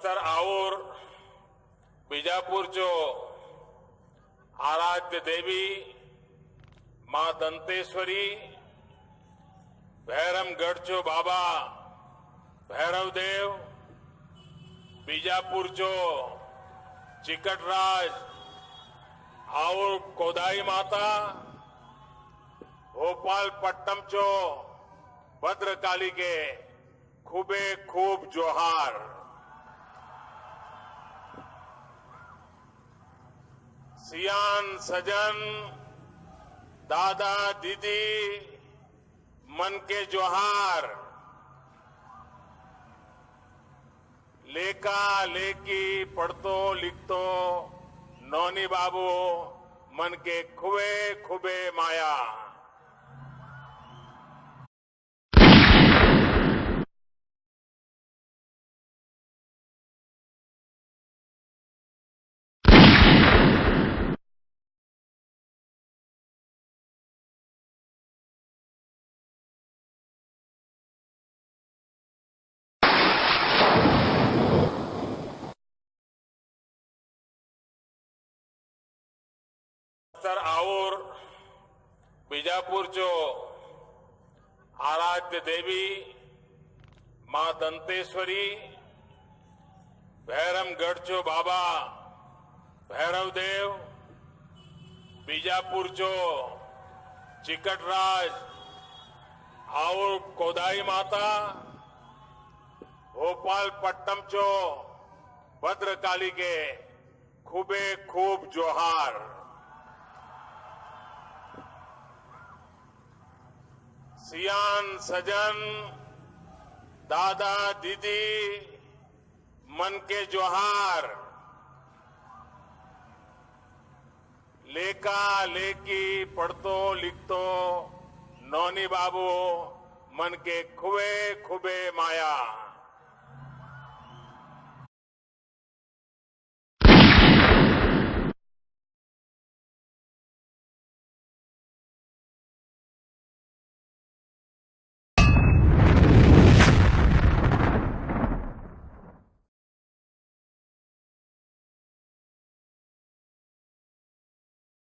तर और बीजापूरचो आराध्य देवी मां दंतेश्वरी, भैरमगढ़चो बाबा भैरवदेव, बीजापूरचो चिकटराज और कोदाई माता, भोपालपट्टनमचो भद्रकाली के खूबे खूब जोहार। सियान सजन दादा दीदी मन के जोहार, लेका लेकी पढ़तो लिखतो नौनी बाबू मन के खुबे खुबे माया। तर और बीजापूरचो आराध्य देवी मां दंतेश्वरी, भैरमगढ़चो बाबा भैरवदेव, बीजापूरचो चिकटराज और कोदाई माता, भोपालपट्टनमचो भद्रकाली के खूबे खूब जोहार। सियान सजन दादा दीदी मन के जोहार, लेका लेकी पढ़तो लिखतो नौनी बाबू मन के खुबे खुबे माया।